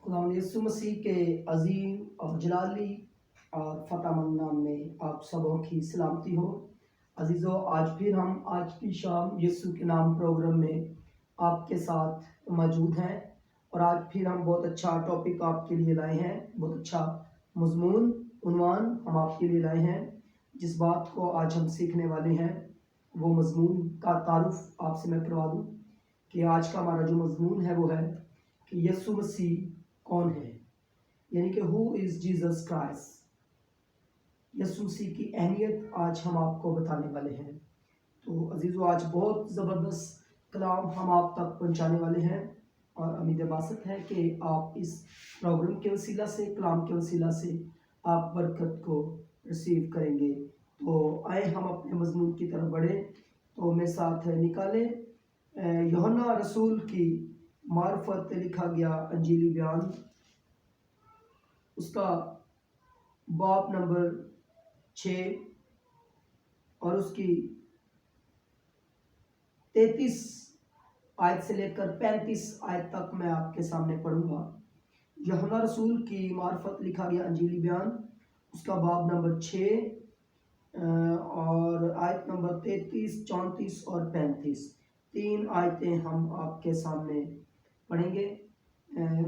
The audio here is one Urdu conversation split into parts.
خداوند یسوع مسیح کے عظیم اور جلالی اور فتح مند نام میں آپ سبوں کی سلامتی ہو۔ عزیزو، آج پھر ہم آج کی شام یسوع کے نام پروگرام میں آپ کے ساتھ موجود ہیں، اور آج پھر ہم بہت اچھا ٹاپک آپ کے لیے لائے ہیں، بہت اچھا مضمون عنوان ہم آپ کے لیے لائے ہیں۔ جس بات کو آج ہم سیکھنے والے ہیں وہ مضمون کا تعارف آپ سے میں کروا دوں کہ آج کا ہمارا جو مضمون ہے وہ ہے کہ یسوع مسیح کون ہے، یعنی کہ ہو از جیزس کرائسٹ۔ یسوع مسیح کی اہمیت آج ہم آپ کو بتانے والے ہیں۔ تو عزیزو، آج بہت زبردست کلام ہم آپ تک پہنچانے والے ہیں، اور امید باسط ہے کہ آپ اس پروگرام کے وسیلہ سے، کلام کے وسیلہ سے آپ برکت کو ریسیو کریں گے۔ تو آئے ہم اپنے مضمون کی طرف بڑھیں۔ تو میرے ساتھ نکالیں یوحنا رسول کی معرفت لکھا گیا انجیلی بیان، اس کا باب نمبر 6 اور اس کی 33 آیت سے لے کر 35 آیت تک میں آپ کے سامنے پڑھوں گا۔ یوحنا رسول کی معرفت لکھا گیا انجیلی بیان، اس کا باب نمبر 6 اور آیت نمبر 33، 34 اور 35، 3 آیتیں ہم آپ کے سامنے پڑھیں گے۔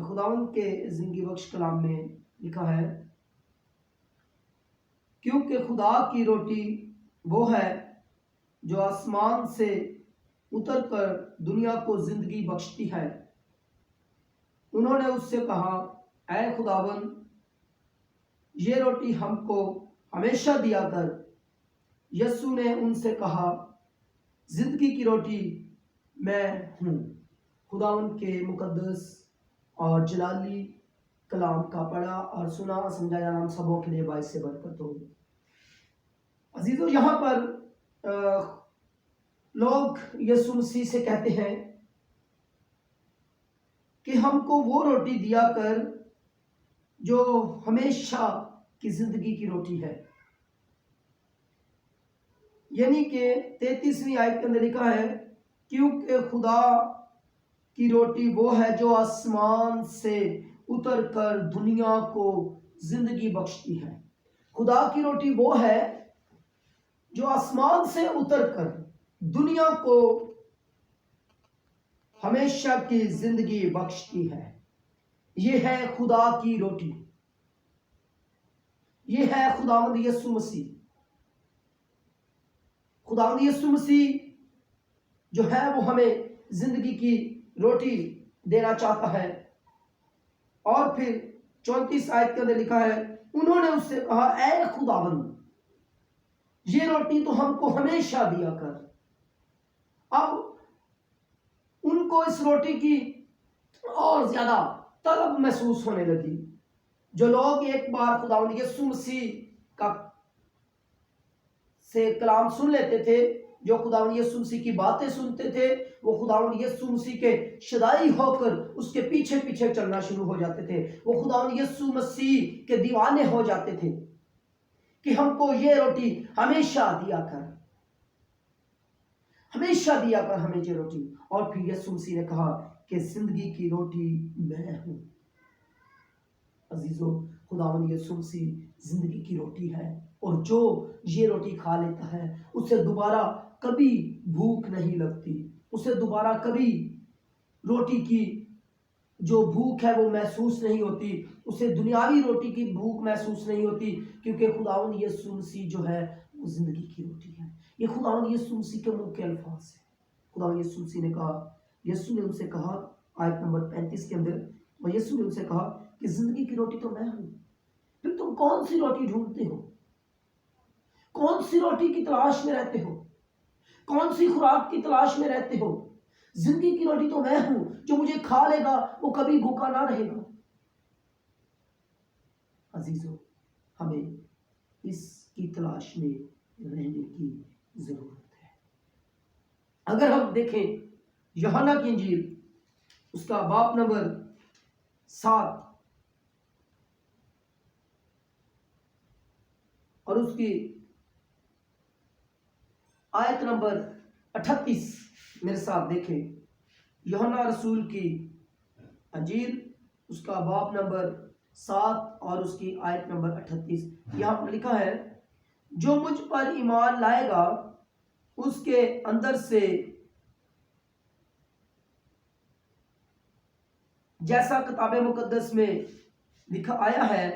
خداوند کے زندگی بخش کلام میں لکھا ہے، کیونکہ خدا کی روٹی وہ ہے جو آسمان سے اتر کر دنیا کو زندگی بخشتی ہے۔ انہوں نے اس سے کہا، اے خداوند، یہ روٹی ہم کو ہمیشہ دیا کر۔ یسوع نے ان سے کہا، زندگی کی روٹی میں ہوں۔ خداوند کے مقدس اور جلالی کلام کا پڑھا اور سنا سمجھایا نام سبوں کے لیے باعث برکت ہو۔ عزیزو، یہاں پر لوگ یسوع مسیح سے کہتے ہیں کہ ہم کو وہ روٹی دیا کر جو ہمیشہ کی زندگی کی روٹی ہے، یعنی کہ 33ویں آیت کے اندر لکھا ہے، کیونکہ خدا کی روٹی وہ ہے جو آسمان سے اتر کر دنیا کو زندگی بخشتی ہے۔ خدا کی روٹی وہ ہے جو آسمان سے اتر کر دنیا کو ہمیشہ کی زندگی بخشتی ہے۔ یہ ہے خدا کی روٹی، یہ ہے خداوند یسوع مسیح۔ خداوند یسوع مسیح جو ہے وہ ہمیں زندگی کی روٹی دینا چاہتا ہے۔ اور پھر 34 آیت کے اندر لکھا ہے، انہوں نے اس سے کہا، اے خداوند، یہ روٹی تو ہم کو ہمیشہ دیا کر۔ اب ان کو اس روٹی کی اور زیادہ طلب محسوس ہونے لگی۔ جو لوگ ایک بار خداوند یسوع مسیح کا سے کلام سن لیتے تھے، جو خداوند یسوع مسیح کی باتیں سنتے تھے، وہ خداوند یسوع مسیح کے شدائی ہو کر اس کے پیچھے پیچھے چلنا شروع ہو جاتے تھے۔ وہ خداوند یسوع مسیح کے دیوانے ہو جاتے تھے کہ ہم کو یہ روٹی ہمیشہ دیا کر، ہمیشہ دیا کر ہمیں یہ روٹی۔ اور پھر یسوع مسیح نے کہا کہ زندگی کی روٹی میں ہوں۔ عزیزو، خداوند یسوع مسیح زندگی کی روٹی ہے، اور جو یہ روٹی کھا لیتا ہے اسے دوبارہ کبھی بھوک نہیں لگتی، اسے دوبارہ کبھی روٹی کی جو بھوک ہے وہ محسوس نہیں ہوتی، اسے دنیاوی روٹی کی بھوک محسوس نہیں ہوتی، کیونکہ خداوند یسوع مسیح جو ہے وہ زندگی کی روٹی ہے۔ یہ خداوند یسوع مسیح کے منہ کے الفاظ ہیں۔ خداوند یسوع مسیح نے کہا، یسوع نے ان سے کہا آیت نمبر 35 کے اندر، اور یسوع نے ان سے کہا کہ زندگی کی روٹی تو میں ہوں۔ پھر تم کون سی روٹی ڈھونڈتے ہو؟ کون سی روٹی کی تلاش میں رہتے ہو؟ کون سی خوراک کی تلاش میں رہتے ہو؟ زندگی کی روٹی تو میں ہوں، جو مجھے کھا لے گا وہ کبھی بھوکا نہ رہے گا۔ عزیزو، ہمیں اس کی تلاش میں رہنے کی ضرورت ہے۔ اگر ہم دیکھیں یوحنا کی انجیل، اس کا باب نمبر 7 اور اس کی آیت نمبر 38 میرے ساتھ دیکھیں۔ یوحنا رسول کی انجیل اس کا باب نمبر 7 اور اس کی آیت نمبر 38، یہاں پر لکھا ہے جو مجھ پر ایمان لائے گا اس کے اندر سے جیسا کتاب مقدس میں لکھا آیا ہے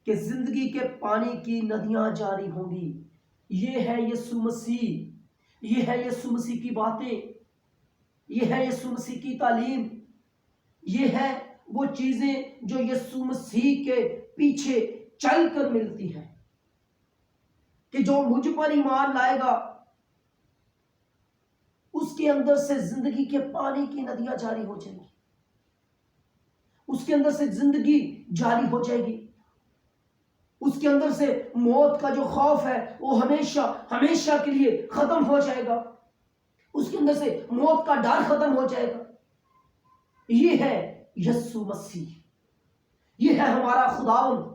کہ زندگی کے پانی کی ندیاں جاری ہوں گی۔ یہ ہے یسوع مسیح، یہ ہے یسوع مسیح کی باتیں، یہ ہے یسوع مسیح کی تعلیم، یہ ہے وہ چیزیں جو یسوع مسیح کے پیچھے چل کر ملتی ہیں کہ جو مجھ پر ایمان لائے گا اس کے اندر سے زندگی کے پانی کی ندیاں جاری ہو جائیں گی، اس کے اندر سے زندگی جاری ہو جائے گی، اس کے اندر سے موت کا جو خوف ہے وہ ہمیشہ ہمیشہ کے لیے ختم ہو جائے گا، اس کے اندر سے موت کا ڈر ختم ہو جائے گا۔ یہ ہے یسوع مسیح، یہ ہے ہمارا خداوند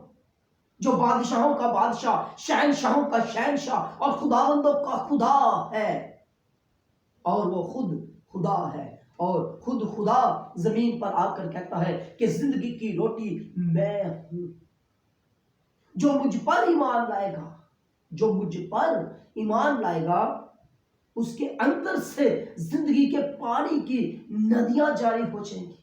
جو بادشاہوں کا بادشاہ، شہنشاہوں کا شہنشاہ اور خداوندوں کا خدا ہے، اور وہ خود خدا ہے، اور خود خدا زمین پر آ کر کہتا ہے کہ زندگی کی روٹی میں ہوں۔ جو مجھ پر ایمان لائے گا، جو مجھ پر ایمان لائے گا اس کے اندر سے زندگی کے پانی کی ندیاں جاری ہو جائیں گی۔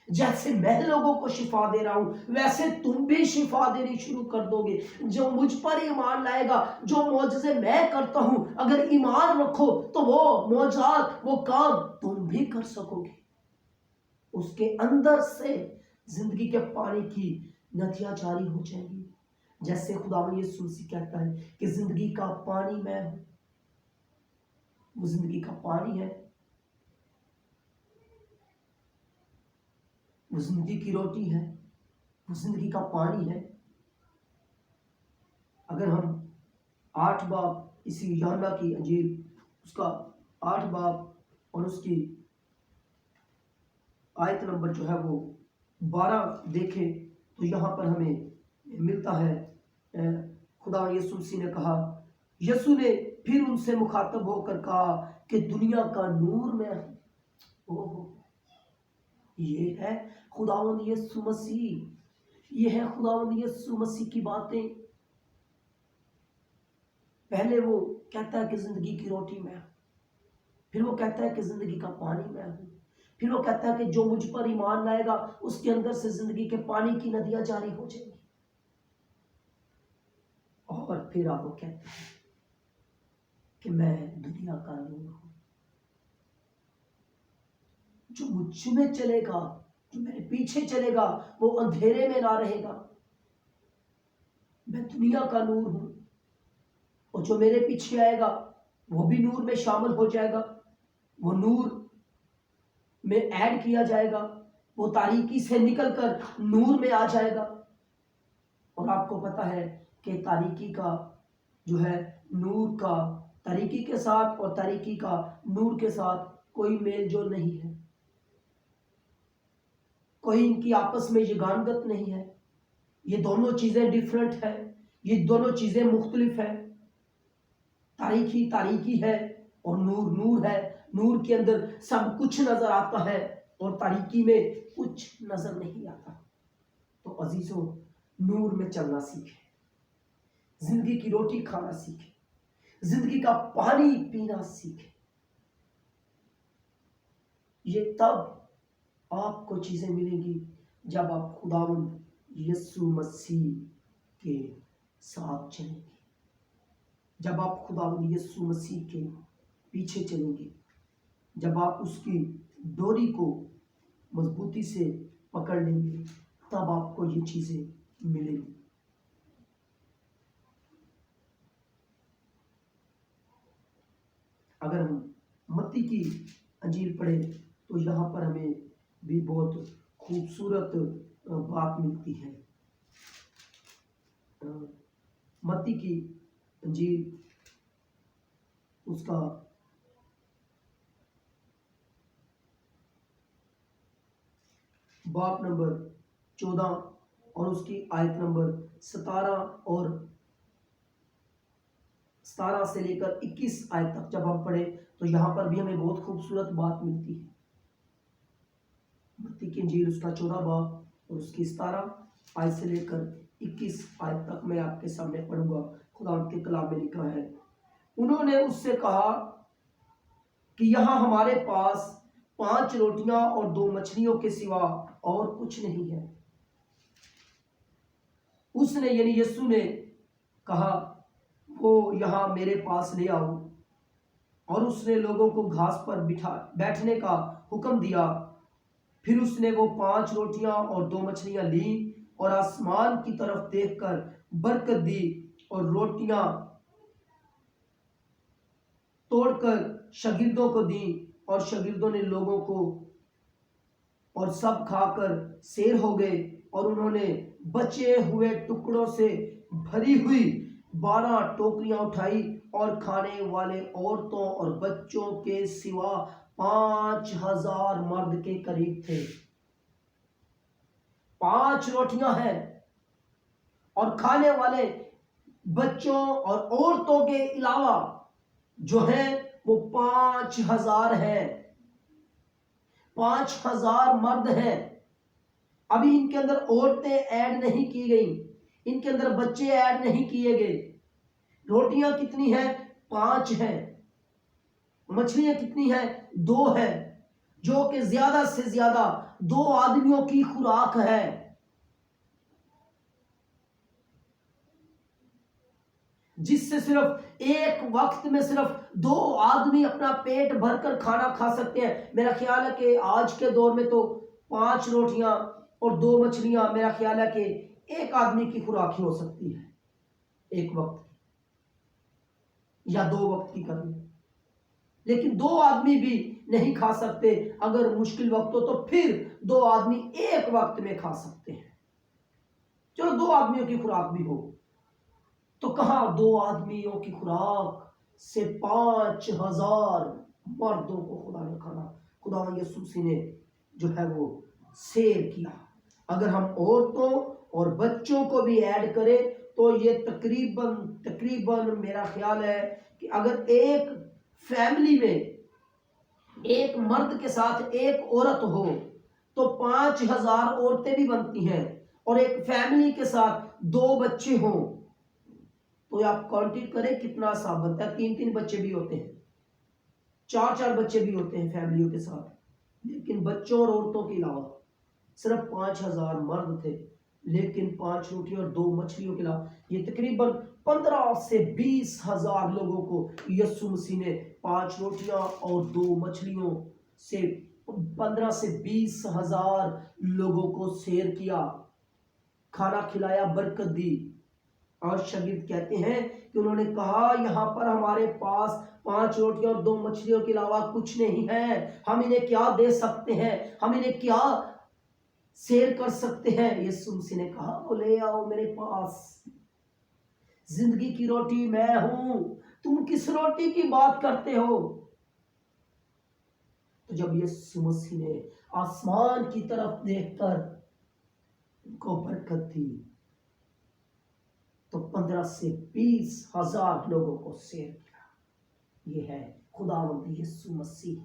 جیسے میں لوگوں کو شفا دے رہا ہوں ویسے تم بھی شفا دینی شروع کر دو گے۔ جو مجھ پر ایمان لائے گا، جو معجزے میں کرتا ہوں، اگر ایمان رکھو تو وہ معجزات، وہ کام تم بھی کر سکو گے۔ اس کے اندر سے زندگی کے پانی کی ندیاں جاری ہو جائیں گی، جیسے خداوند یسوع مسیح کہتا ہے کہ زندگی کا پانی میں ہوں۔ وہ زندگی کا پانی ہے، وہ زندگی کی روٹی ہے، وہ زندگی کا پانی ہے۔ اگر ہم 8 باب اسی یوحنا کی انجیل اس کا 8 باب اور اس کی آیت نمبر جو ہے وہ 12 دیکھیں تو یہاں پر ہمیں ملتا ہے خدا یسوع مسیح نے کہا، یسوع نے پھر ان سے مخاطب ہو کر کہا کہ دنیا کا نور میں ہوں۔ یہ ہے خداوند یسوع مسیح، یہ ہے خداوند یسوع مسیح کی باتیں۔ پہلے وہ کہتا ہے کہ زندگی کی روٹی میں ہوں، پھر وہ کہتا ہے کہ زندگی کا پانی میں ہوں، پھر وہ کہتا ہے کہ جو مجھ پر ایمان لائے گا اس کے اندر سے زندگی کے پانی کی ندیاں جاری ہو جائیں گی۔ اور پھر آپ وہ کہتے ہیں کہ میں دنیا کا نور ہوں، جو مجھ میں چلے گا، جو میرے پیچھے چلے گا وہ اندھیرے میں نہ رہے گا۔ میں دنیا کا نور ہوں، اور جو میرے پیچھے آئے گا وہ بھی نور میں شامل ہو جائے گا، وہ نور میں ایڈ کیا جائے گا، وہ تاریکی سے نکل کر نور میں آ جائے گا۔ اور آپ کو پتا ہے کہ تاریکی کا جو ہے نور کا تاریکی کے ساتھ اور تاریکی کا نور کے ساتھ کوئی میل جول نہیں ہے، کوئی ان کی آپس میں یگانگت نہیں ہے، یہ دونوں چیزیں ڈیفرنٹ ہیں، یہ دونوں چیزیں مختلف ہیں۔ تاریکی تاریکی ہے اور نور نور ہے، نور کے اندر سب کچھ نظر آتا ہے اور تاریکی میں کچھ نظر نہیں آتا۔ تو عزیزوں، نور میں چلنا سیکھیں، زندگی کی روٹی کھانا سیکھیں، زندگی کا پانی پینا سیکھیں۔ یہ تب آپ کو چیزیں ملیں گی جب آپ خداوند یسوع مسیح کے ساتھ چلیں گے، جب آپ خداوند یسوع مسیح کے پیچھے چلیں گے، جب آپ اس کی ڈوری کو مضبوطی سے پکڑ لیں گے، تب آپ کو یہ چیزیں ملیں گی۔ اگر ہم متی کی انجیل پڑھیں تو یہاں پر ہمیں بھی بہت خوبصورت بات ملتی ہے۔ متی کی انجیل اس کا باب نمبر 14 اور اس کی آیت نمبر 17 سے لے کر 21 آیت تک جب ہم پڑھیں تو یہاں پر بھی ہمیں بہت خوبصورت بات ملتی ہے۔ متی کی انجیل اس کا 14 باب اور اس کی 17 آیت سے لے کر 21 آیت تک میں آپ کے سامنے پڑھوں گا۔ خدا کے کلام میں لکھا ہے، انہوں نے اس سے کہا کہ یہاں ہمارے پاس 5 روٹیاں اور 2 مچھلیوں کے سوا اور کچھ نہیں ہے۔ اس نے یعنی یسوع نے کہا، وہ یہاں میرے پاس لے آؤ، اور اس نے لوگوں کو گھاس پر بیٹھنے کا حکم دیا۔ پھر اس نے وہ 5 روٹیاں اور 2 مچھلیاں لیں اور آسمان کی طرف دیکھ کر برکت دی اور روٹیاں توڑ کر شاگردوں کو دیں، اور شاگردوں نے لوگوں کو، اور سب کھا کر سیر ہو گئے۔ اور انہوں نے بچے ہوئے ٹکڑوں سے بھری ہوئی 12 ٹوکریاں اٹھائی، اور کھانے والے عورتوں اور بچوں کے سوا 5000 مرد کے قریب تھے۔ 5 روٹیاں ہیں اور کھانے والے بچوں اور عورتوں کے علاوہ جو ہیں وہ 5000 ہیں۔ 5000 مرد ہیں۔ ابھی ان کے اندر عورتیں ایڈ نہیں کی گئی، ان کے اندر بچے ایڈ نہیں کیے گئے۔ روٹیاں کتنی ہیں؟ 5 ہیں۔ مچھلیاں کتنی ہیں؟ 2 ہیں، جو کہ زیادہ سے زیادہ 2 آدمیوں کی خوراک ہے۔ جس سے صرف ایک وقت میں صرف 2 آدمی اپنا پیٹ بھر کر کھانا کھا سکتے ہیں۔ میرا خیال ہے کہ آج کے دور میں تو 5 روٹیاں اور 2 مچھلیاں میرا خیال ہے کہ ایک آدمی کی خوراک ہی ہو سکتی ہے، ایک وقت یا 2 وقت کی کرنی، لیکن 2 آدمی بھی نہیں کھا سکتے۔ اگر مشکل وقت ہو تو پھر 2 آدمی ایک وقت میں کھا سکتے ہیں، چلو 2 آدمیوں کی خوراک بھی ہو تو کہاں 2 آدمیوں کی خوراک سے 5000 مردوں کو خدا نے کھانا، خدا یسوع مسیح نے جو ہے وہ سیر کیا۔ اگر ہم عورتوں اور بچوں کو بھی ایڈ کریں تو یہ تقریباً میرا خیال ہے کہ اگر ایک فیملی میں ایک مرد کے ساتھ ایک عورت ہو تو 5000 عورتیں بھی بنتی ہیں، اور ایک فیملی کے ساتھ 2 بچے ہوں تو آپ کاؤنٹ کریں کتنا صاف بنتا ہے۔ 3 بچے بھی ہوتے ہیں، 4 بچے بھی ہوتے ہیں فیملیوں کے ساتھ، لیکن بچوں اور عورتوں کے علاوہ صرف 5000 مرد تھے، لیکن 5 روٹی اور 2 مچھلیوں کے علاوہ یہ تقریباً 15 سے 20 ہزار لوگوں کو یسوع مسیح نے 5 روٹیاں اور 2 مچھلیوں سے 15 سے 20 ہزار لوگوں کو سیر کیا، کھانا کھلایا، برکت دی۔ اور شاگرد کہتے ہیں کہ انہوں نے کہا، یہاں پر ہمارے پاس 5 روٹیاں اور 2 مچھلیوں کے علاوہ کچھ نہیں ہے، ہم انہیں کیا دے سکتے ہیں، ہم انہیں کیا سیر کر سکتے ہیں؟ یسوع مسیح نے کہا، وہ لے آؤ میرے پاس، زندگی کی روٹی میں ہوں، تم کس روٹی کی بات کرتے ہو؟ تو جب یسوع مسیح نے آسمان کی طرف دیکھ کر ان کو برکت دی تو 15 سے 20 ہزار لوگوں کو سیر کیا۔ یہ ہے خداوند یسوع مسیح،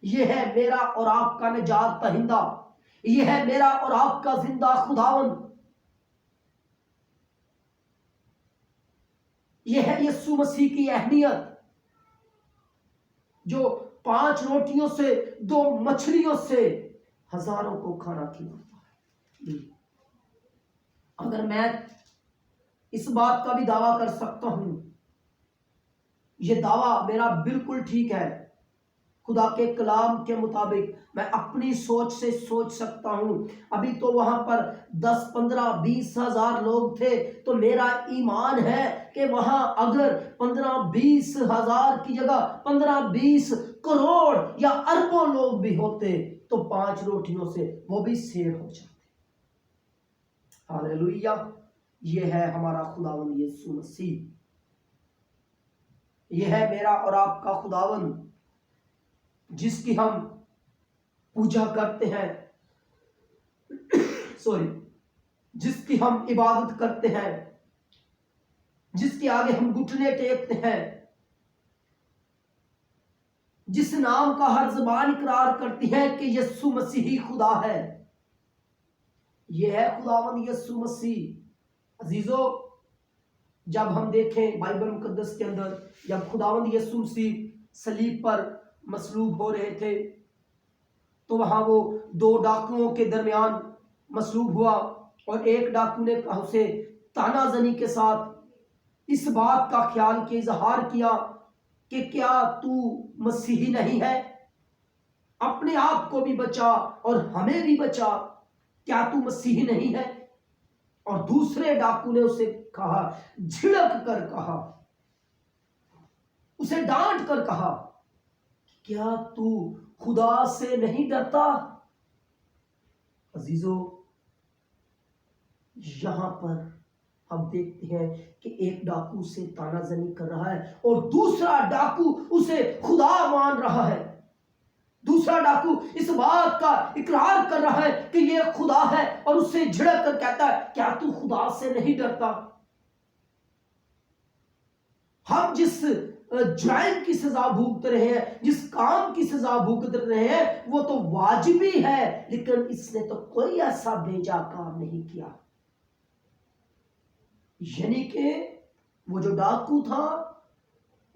یہ ہے میرا اور آپ کا نجات دہندہ، یہ ہے میرا اور آپ کا زندہ خداوند، یہ ہے یسوع مسیح کی اہمیت جو 5 روٹیوں سے 2 مچھلیوں سے ہزاروں کو کھانا کھلاتا ہے۔ اگر میں اس بات کا بھی دعویٰ کر سکتا ہوں، یہ دعویٰ میرا بالکل ٹھیک ہے، خدا کے کلام کے مطابق میں اپنی سوچ سے سوچ سکتا ہوں، ابھی تو وہاں پر 10 15 20 ہزار لوگ تھے، تو میرا ایمان ہے کہ وہاں اگر 15 20 ہزار کی جگہ 15 20 کروڑ یا اربوں لوگ بھی ہوتے تو 5 روٹیوں سے وہ بھی سیر ہو جاتے۔ ہاللیلویہ! یہ ہے ہمارا خداوند یسوع مسیح، یہ ہے میرا اور آپ کا خداوند جس کی ہم پوجا کرتے ہیں، جس کی ہم عبادت کرتے ہیں، جس کے آگے ہم گھٹنے ٹیکتے ہیں، جس نام کا ہر زبان اقرار کرتی ہے کہ یسوع مسیح خدا ہے۔ یہ ہے خداوند یسوع مسیح۔ عزیزو، جب ہم دیکھیں بائبل مقدس کے اندر، جب خداوند یسوع مسیح صلیب پر مصلوب ہو رہے تھے تو وہاں وہ دو ڈاکوؤں کے درمیان مصلوب ہوا، اور ایک ڈاکو نے اسے تانا زنی کے ساتھ اس بات کا خیال کے اظہار کیا کہ کیا تو مسیحی نہیں ہے، اپنے آپ کو بھی بچا اور ہمیں بھی بچا، کیا تو مسیحی نہیں ہے؟ اور دوسرے ڈاکو نے اسے کہا، جھڑک کر کہا، اسے ڈانٹ کر کہا، کیا تو خدا سے نہیں ڈرتا؟ عزیزو، یہاں پر ہم دیکھتے ہیں کہ ایک ڈاکو سے تانا زنی کر رہا ہے اور دوسرا ڈاکو اسے خدا مان رہا ہے۔ دوسرا ڈاکو اس بات کا اقرار کر رہا ہے کہ یہ خدا ہے، اور اسے جھڑک کر کہتا ہے، کیا تو خدا سے نہیں ڈرتا؟ ہم جس جرائم کی سزا بھگت رہے ہیں، جس کام کی سزا بھگت رہے ہیں، وہ تو واجبی ہے، لیکن اس نے تو کوئی ایسا بھیجا کام نہیں کیا۔ یعنی کہ وہ جو ڈاکو تھا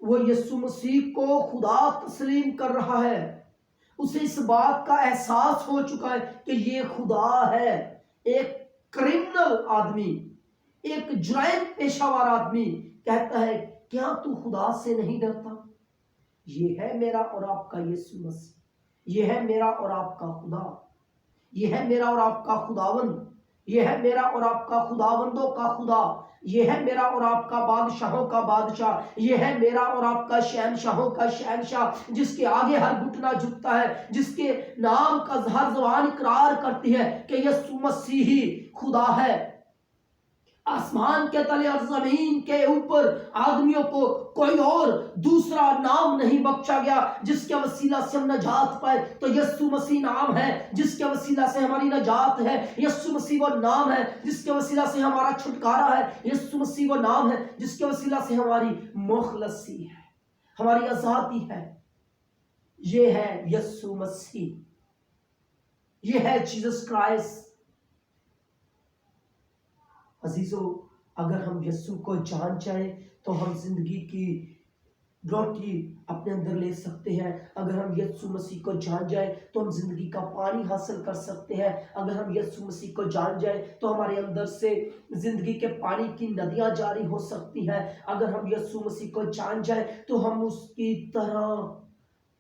وہ یسوع مسیح کو خدا تسلیم کر رہا ہے، اسے اس بات کا احساس ہو چکا ہے کہ یہ خدا ہے۔ ایک کرمنل آدمی، ایک جرائم پیشہ ور آدمی کہتا ہے، کیا تو خدا سے نہیں ڈرتا؟ یہ ہے میرا اور آپ کا یسوع مسیح، یہ ہے میرا اور آپ کا خدا، یہ ہے میرا اور آپ کا خداوند، یہ ہے میرا اور آپ کا خداوندوں کا خدا، یہ ہے میرا اور آپ کا بادشاہوں کا بادشاہ، یہ ہے میرا اور آپ کا شہنشاہوں کا شہنشاہ، جس کے آگے ہر گھٹنا جھکتا ہے، جس کے نام کا ہر زبان اقرار کرتی ہے کہ یسوع مسیح ہی خدا ہے۔ آسمان کے تلے اور زمین کے اوپر آدمیوں کو کوئی اور دوسرا نام نہیں بخشا گیا جس کے وسیلہ سے ہم نجات پائے، تو یسوع مسیح نام ہے جس کے وسیلہ سے ہماری نجات ہے۔ یسوع مسیح وہ نام ہے جس کے وسیلہ سے ہمارا چھٹکارا ہے۔ یسوع مسیح وہ نام ہے جس کے وسیلہ سے ہماری مخلصی ہے، ہماری آزادی ہے۔ یہ ہے یسوع مسیح، یہ ہے جیسس کرائسٹ۔ عزیزو، اگر ہم یسوع کو جان جائیں تو ہم زندگی کی روٹی اپنے اندر لے سکتے ہیں۔ اگر ہم یسوع مسیح کو جان جائیں تو ہم زندگی کا پانی حاصل کر سکتے ہیں۔ اگر ہم یسوع مسیح کو جان جائیں تو ہمارے اندر سے زندگی کے پانی کی ندیاں جاری ہو سکتی ہیں۔ اگر ہم یسوع مسیح کو جان جائیں تو ہم اس کی طرح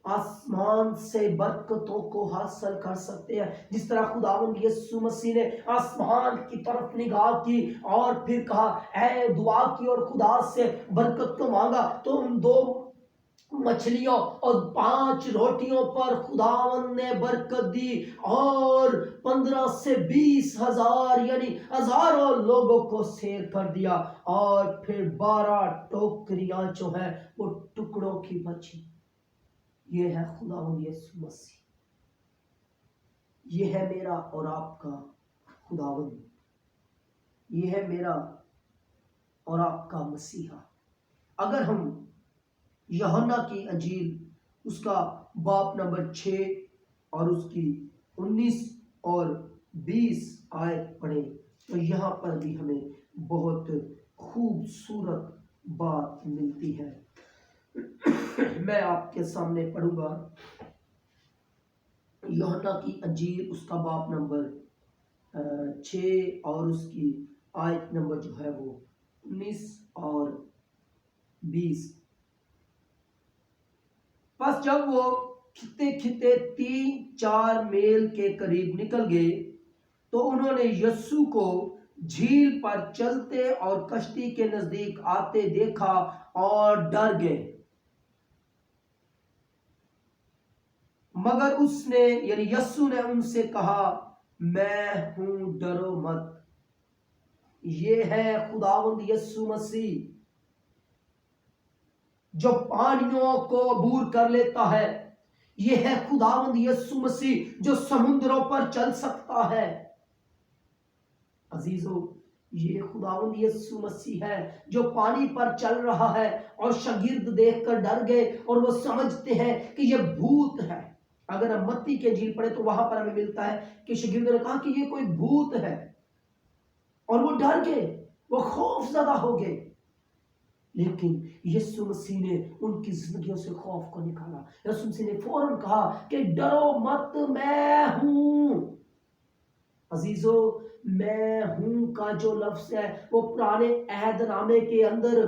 آسمان سے برکتوں کو حاصل کر سکتے ہیں، جس طرح خداوند یسوع مسیح نے آسمان کی طرف نگاہ کی اور پھر کہا، اے دعا کی اور خدا سے برکت کو مانگا، تو ان 2 مچھلیوں اور 5 روٹیوں پر خداوند نے برکت دی اور 15 سے 20 ہزار یعنی ہزاروں لوگوں کو سیر کر دیا، اور پھر 12 ٹوکریاں جو ہیں وہ ٹکڑوں کی بچی۔ یہ ہے خداوند یسوع مسیح، یہ ہے میرا اور آپ کا خداوند، یہ ہے میرا اور آپ کا مسیحا۔ اگر ہم یوحنا کی انجیل اس کا باب نمبر 6 اور اس کی 19 اور 20 آیت پڑھیں تو یہاں پر بھی ہمیں بہت خوبصورت بات ملتی ہے۔ میں آپ کے سامنے پڑھوں گا یوحنا کی انجیل اس کا باب نمبر 6 اور اس کی آیت نمبر جو ہے وہ 19 اور 20۔ پس جب وہ کھتے کھتے 3-4 میل کے قریب نکل گئے تو انہوں نے یسوع کو جھیل پر چلتے اور کشتی کے نزدیک آتے دیکھا اور ڈر گئے، مگر اس نے یعنی یسوع نے ان سے کہا، میں ہوں، ڈرو مت۔ یہ ہے خداوند یسوع مسیح جو پانیوں کو عبور کر لیتا ہے، یہ ہے خداوند یسوع مسیح جو سمندروں پر چل سکتا ہے۔ عزیزو، یہ خداوند یسوع مسیح ہے جو پانی پر چل رہا ہے، اور شاگرد دیکھ کر ڈر گئے اور وہ سمجھتے ہیں کہ یہ بھوت ہے۔ اگر ہم متی کے انجیل پڑھیں تو وہاں پر ہمیں ملتا ہے کہ شاگردوں نے کہا کہ یہ کوئی بھوت ہے، اور وہ ڈر گئے، وہ خوف زدہ ہو گئے. لیکن یسوع مسیح نے ان کی زندگیوں سے خوف کو نکالا. یسوع مسیح نے فوراً کہا کہ ڈرو مت، میں ہوں. عزیزو، میں ہوں کا جو لفظ ہے وہ پرانے عہد نامے کے اندر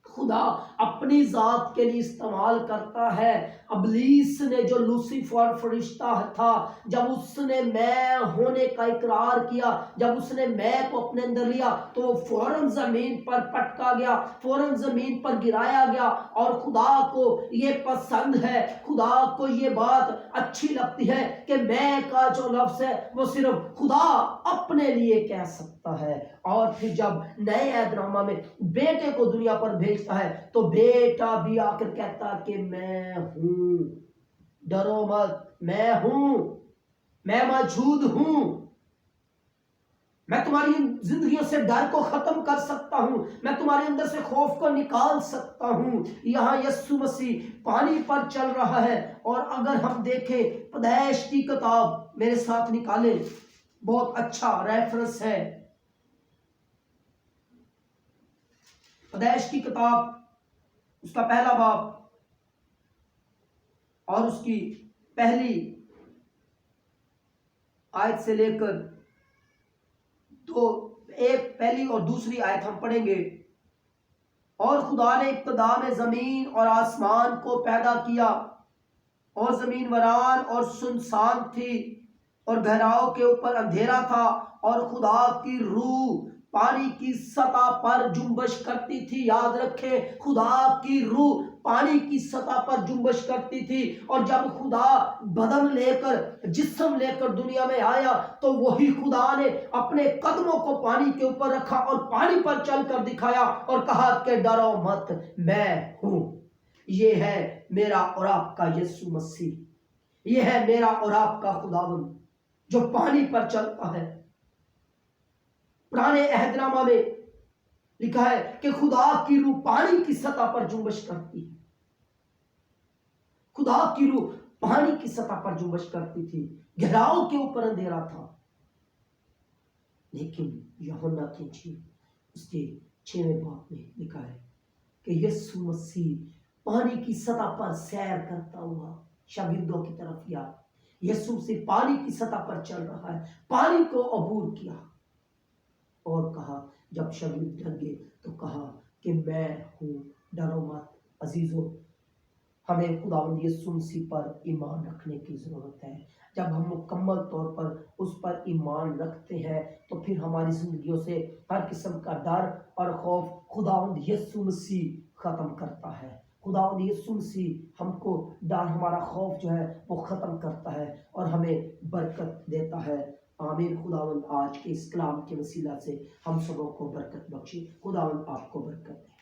خدا اپنی ذات کے لیے استعمال کرتا ہے. ابلیس نے جو لوسیفر فرشتہ تھا، جب اس نے میں ہونے کا اقرار کیا، جب اس نے میں کو اپنے اندر لیا، تو وہ فوراً زمین پر پٹکا گیا، فوراً زمین پر گرایا گیا. اور خدا کو یہ پسند ہے، خدا کو یہ بات اچھی لگتی ہے کہ میں کا جو لفظ ہے وہ صرف خدا اپنے لیے کہہ سکتا ہے. اور پھر جب نئے عہد نامہ میں بیٹے کو دنیا پر بھیجتا ہے تو بیٹا بھی آ کر کہتا کہ میں ہوں، ڈرو مت، میں ہوں، میں موجود ہوں، میں تمہاری زندگیوں سے ڈر کو ختم کر سکتا ہوں، میں تمہارے اندر سے خوف کو نکال سکتا ہوں. یہاں یسوع مسیح پانی پر چل رہا ہے. اور اگر ہم دیکھیں پیدائش کی کتاب میرے ساتھ نکالیں، بہت اچھا ریفرنس ہے. پیدائش کی کتاب اس کا پہلا باب اور اس کی پہلی آیت سے لے کر ایک پہلی اور دوسری آیت ہم پڑھیں گے. اور خدا نے ابتدا میں زمین اور آسمان کو پیدا کیا، اور زمین ویران اور سنسان تھی، اور گہراؤں کے اوپر اندھیرا تھا، اور خدا کی روح پانی کی سطح پر جنبش کرتی تھی. یاد رکھیں، خدا کی روح پانی کی سطح پر جنبش کرتی تھی. اور جب خدا بدن لے کر، جسم لے کر دنیا میں آیا تو وہی خدا نے اپنے قدموں کو پانی کے اوپر رکھا اور پانی پر چل کر دکھایا اور کہا کہ ڈرو مت، میں ہوں. یہ ہے میرا اور آپ کا یسوع مسیح، یہ ہے میرا اور آپ کا خداوند جو پانی پر چلتا ہے. پرانے عہد نامہ میں لکھا ہے کہ خدا کی روح پانی کی سطح پر جنبش کرتی ہے. خدا کی روح پانی کی سطح پر جنبش کرتی تھی، گہراؤں کے اوپر اندھیرا تھا. لیکن یوحنا کی انجیل اس کے 6ویں باب میں لکھا ہے کہ یسوع مسیح پانی کی سطح پر سیر کرتا ہوا شاگردوں کی طرف گیا. یسوع مسیح پانی کی سطح پر چل رہا ہے، پانی کو عبور کیا اور کہا، جب شاگرد ڈر گئے تو کہا کہ میں ہوں، ڈرو مت. عزیزو، ہمیں خداوند یسوع مسیح پر ایمان رکھنے کی ضرورت ہے. جب ہم مکمل طور پر اس پر ایمان رکھتے ہیں تو پھر ہماری زندگیوں سے ہر قسم کا ڈر اور خوف خداوند یسوع مسیح ختم کرتا ہے. خداوند یسوع مسیح ہم کو ڈر، ہمارا خوف جو ہے وہ ختم کرتا ہے اور ہمیں برکت دیتا ہے. آمین. خداوند آج کے اس کلام کے وسیلہ سے ہم سبوں کو برکت بخشے. خداوند آپ کو برکت دے.